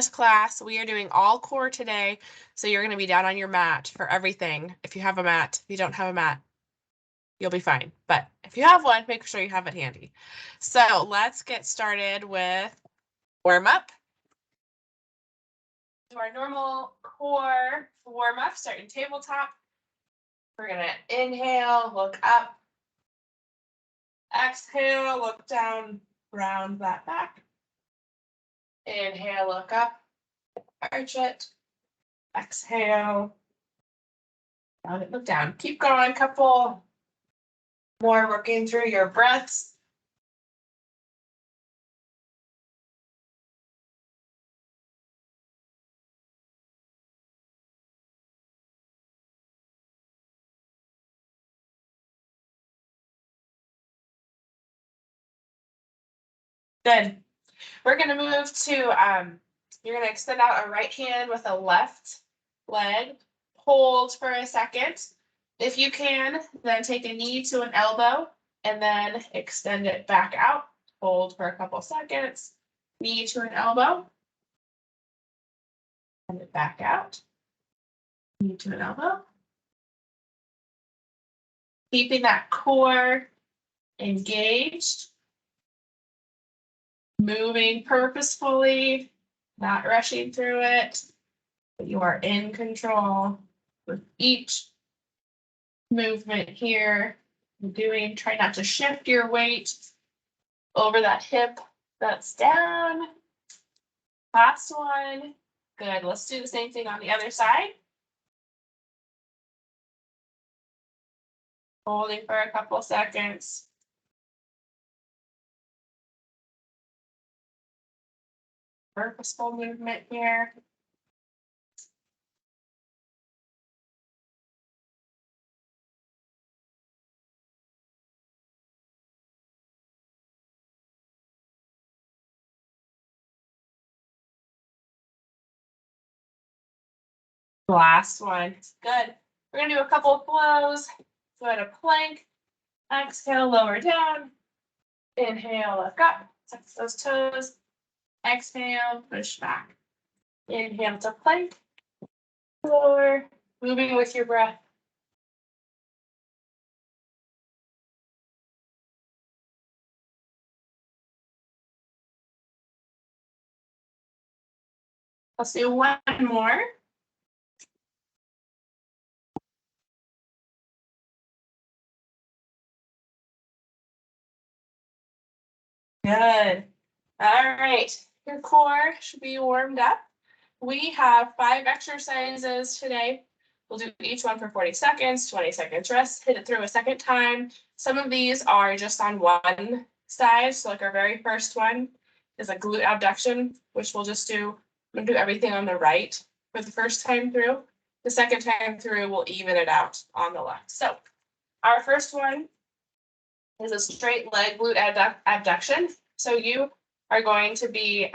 this class, we are doing all core today. So you're going to be down on your mat for everything. If you have a mat, if you don't have a mat, you'll be fine. But if you have one, make sure you have it handy. So let's get started with warm up. Do our normal core warm up, starting tabletop. We're going to inhale, look up. Exhale, look down, round that back. Inhale, look up, arch it. Exhale, down it, look down. Keep going, couple more, working through your breaths. Good. We're going to move to, you're going to extend out a right hand with a left leg. Hold for a second. If you can, then take a knee to an elbow and then extend it back out. Hold for a couple seconds. Knee to an elbow. Send it back out. Knee to an elbow. Keeping that core engaged. Moving purposefully, not rushing through it, but you are in control with each movement here. Try not to shift your weight over that hip that's down. Last one. Good. Let's do the same thing on the other side. Holding for a couple seconds. Purposeful movement here. Last one. Good. We're gonna do a couple of flows. Go ahead and plank. Exhale, lower down. Inhale, look up. Tuck those toes. Exhale, push back. Inhale to plank. Floor. Moving with your breath. Let's do one more. Good. All right. Your core should be warmed up. We have 5 exercises today. We'll do each one for 40 seconds, 20 seconds rest, hit it through a second time. Some of these are just on one side. So like our very first one is a glute abduction, which we'll just do. We'll do everything on the right for the first time through. The second time through, we'll even it out on the left. So our first one is a straight leg glute abduction. So you are going to be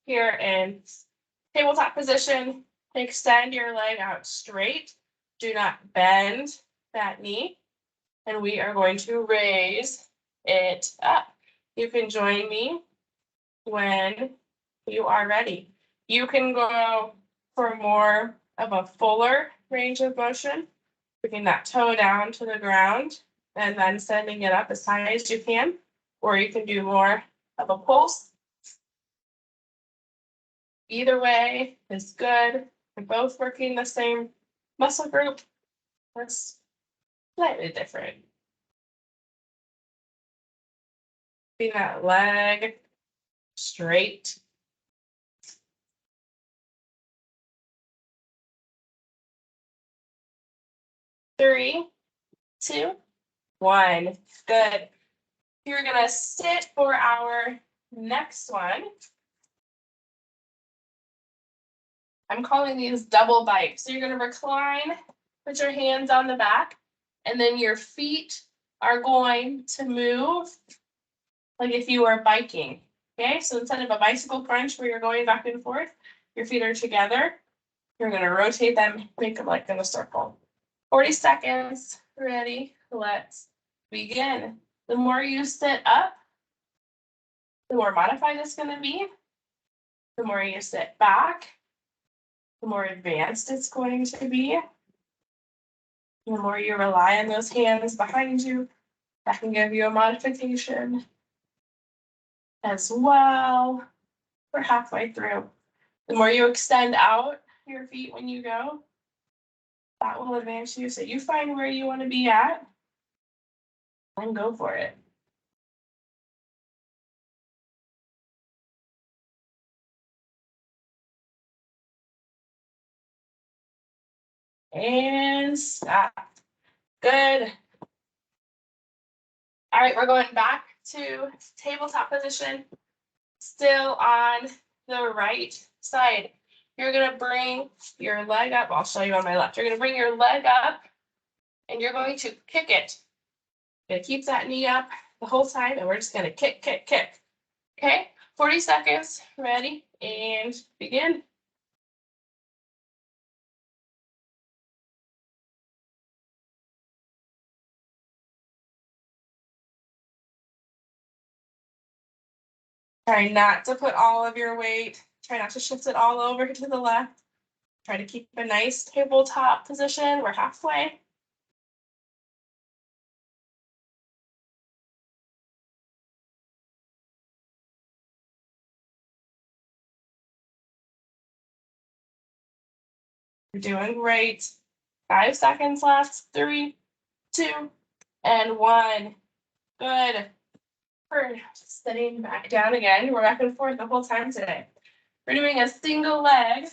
here in tabletop position. Extend your leg out straight. Do not bend that knee. And we are going to raise it up. You can join me when you are ready. You can go for more of a fuller range of motion, bringing that toe down to the ground and then sending it up as high as you can, or you can do more of a pulse. Either way is good. We're both working the same muscle group. That's slightly different. Keeping that leg straight. Three, two, one. Good. You're gonna sit for our next one. I'm calling these double bikes. So you're gonna recline, put your hands on the back, and then your feet are going to move like if you were biking. Okay, so instead of a bicycle crunch where you're going back and forth, your feet are together. You're gonna rotate them, make them like in a circle. 40 seconds, ready, let's begin. The more you sit up, the more modified it's gonna be. The more you sit back, the more advanced it's going to be. The more you rely on those hands behind you, that can give you a modification as well. We're halfway through. The more you extend out your feet when you go, that will advance you. So you find where you want to be at and go for it. And stop. Good. All right, we're going back to tabletop position. Still on the right side. You're gonna bring your leg up. I'll show you on my left. You're gonna bring your leg up and you're going to kick it. You're gonna keep that knee up the whole time and we're just gonna kick, kick, kick. Okay, 40 seconds, ready, and begin. Try not to put all of your weight, try not to shift it all over to the left. Try to keep a nice tabletop position. We're halfway. You're doing great. 5 seconds left. 3, 2, and 1. Good. We're sitting back down again. We're back and forth the whole time today. We're doing a single leg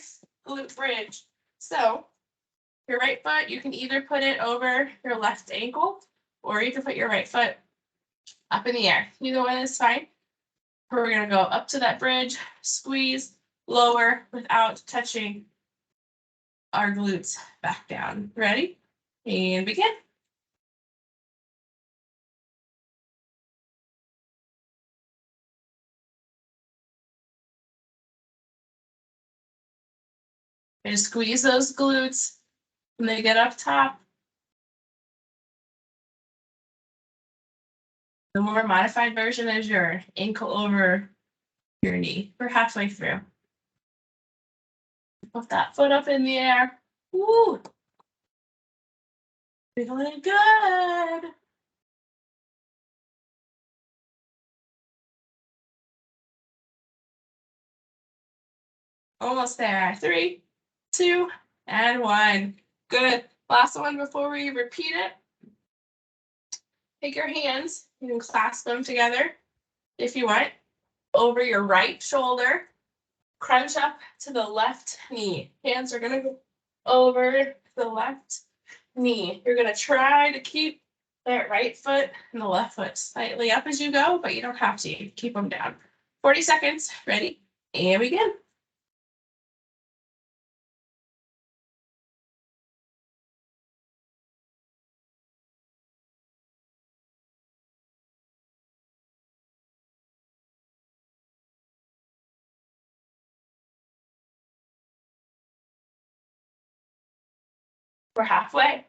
glute bridge. So your right foot, you can either put it over your left ankle or you can put your right foot up in the air. Either one is fine. We're going to go up to that bridge, squeeze, lower without touching our glutes back down. Ready? And begin. And squeeze those glutes when they get up top. The more modified version is your ankle over your knee. We're halfway through. Put that foot up in the air. Woo! Feeling good. Almost there. 3, 2, and 1. Good. Last one before we repeat it. Take your hands. You can clasp them together if you want. Over your right shoulder. Crunch up to the left knee. Hands are going to go over the left knee. You're going to try to keep that right foot and the left foot slightly up as you go, but you don't have to. Keep them down. 40 seconds. Ready? And begin. We're halfway.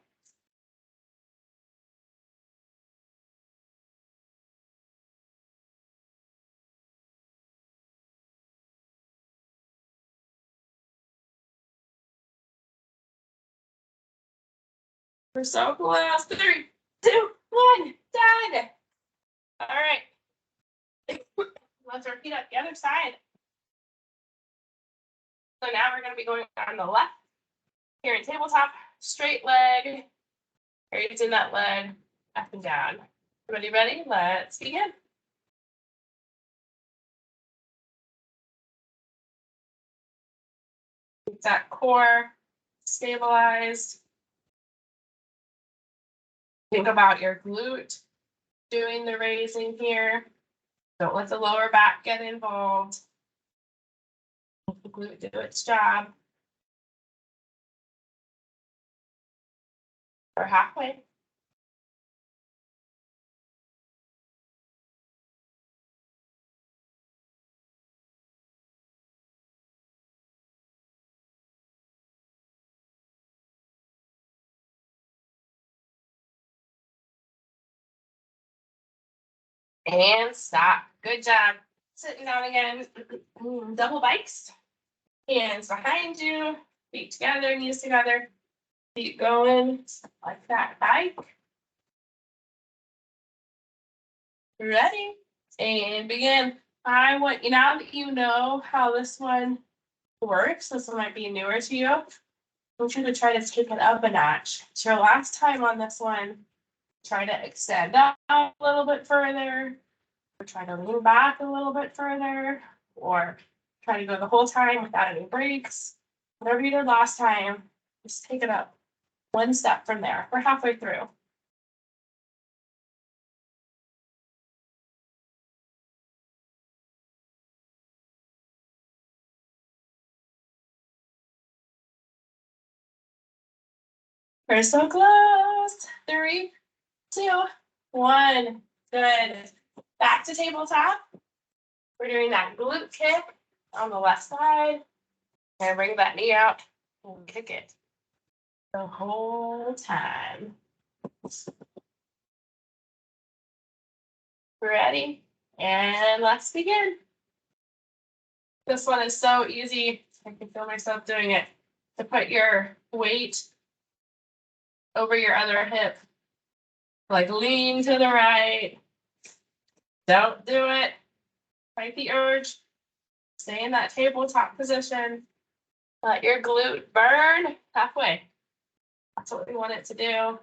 We're so close. 3, 2, 1. Done. All right. Let's repeat up the other side. So now we're going to be going on the left. Here in tabletop, straight leg. Raising that leg up and down. Everybody ready? Let's begin. Keep that core stabilized. Think about your glute doing the raising here. Don't let the lower back get involved. Let the glute do its job. We're halfway. And stop. Good job. Sitting down again. Double bikes. Hands behind you, feet together, knees together, feet going like that bike. Ready? And begin. I want you, now that you know how this one works, this one might be newer to you. I want you to try to take it up a notch. It's your last time on this one. Try to extend out a little bit further, or try to lean back a little bit further, or try to go the whole time without any breaks. Whatever you did last time, just take it up one step from there. We're halfway through. We're so close. 3, 2, 1. Good. Back to tabletop. We're doing that glute kick on the left side. And bring that knee out and kick it the whole time. Ready? And let's begin. This one is so easy. I can feel myself doing it. To put your weight over your other hip. Like lean to the right. Don't do it. Fight the urge. Stay in that tabletop position. Let your glute burn halfway. That's what we want it to do.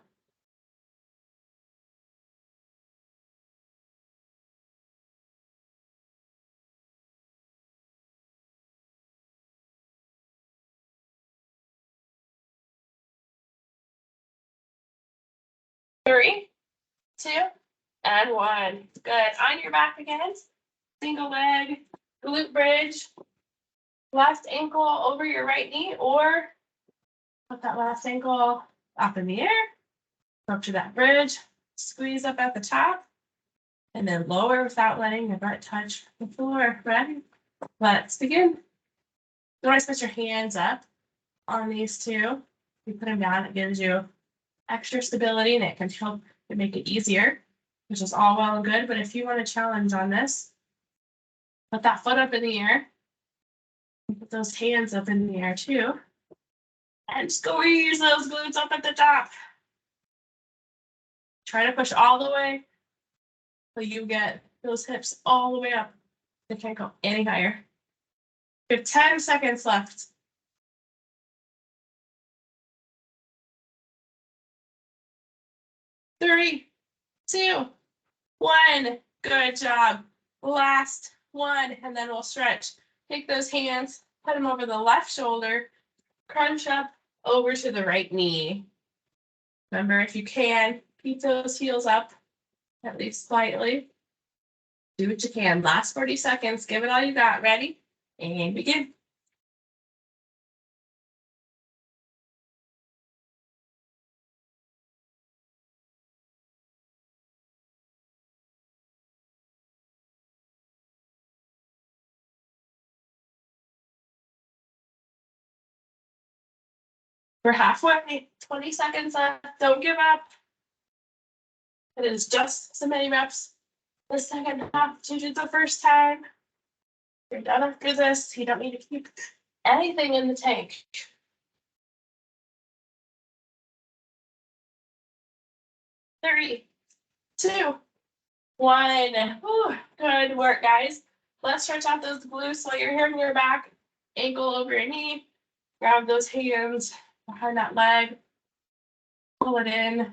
Three, 2, and 1. Good. On your back again. Single leg, glute bridge. Left ankle over your right knee, or put that left ankle up in the air. Up to that bridge. Squeeze up at the top. And then lower without letting your butt touch the floor. Ready? Let's begin. You always put your hands up on these two. You put them down, it gives you extra stability and it can help to make it easier, which is all well and good. But if you want a challenge on this, put that foot up in the air. Put those hands up in the air too. And squeeze those glutes up at the top. Try to push all the way till you get those hips all the way up. They can't go any higher. You have 10 seconds left. 3, 2, 1. Good job. Last one, and then we'll stretch. Take those hands, put them over the left shoulder, crunch up over to the right knee. Remember, if you can, keep those heels up, at least slightly. Do what you can. Last 40 seconds. Give it all you got. Ready? And begin. We're halfway. 20 seconds left. Don't give up. It is just so many reps. The second half you did the first time. You're done after this. You don't need to keep anything in the tank. 3, 2, 1. Ooh, good work, guys. Let's stretch out those glutes while you're here on your back. Ankle over your knee. Grab those hands behind that leg. Pull it in. I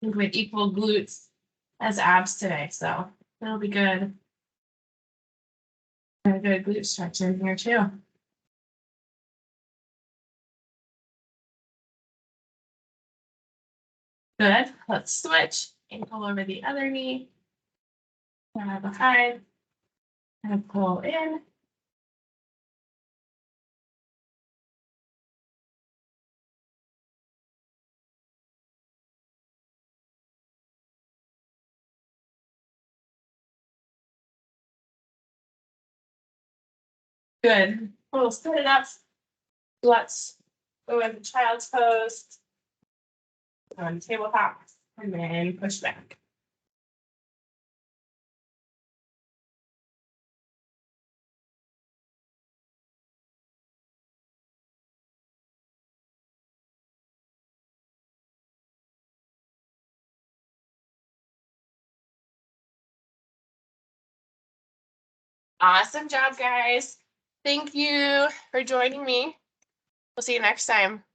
think we have equal glutes as abs today, so it'll be good. And a good glute stretch in here too. Good. Let's switch. Ankle over the other knee. Grab behind. And pull in. Good. We'll split it up. Let's go into child's pose. On tabletop and then push back. Awesome job, guys. Thank you for joining me. We'll see you next time.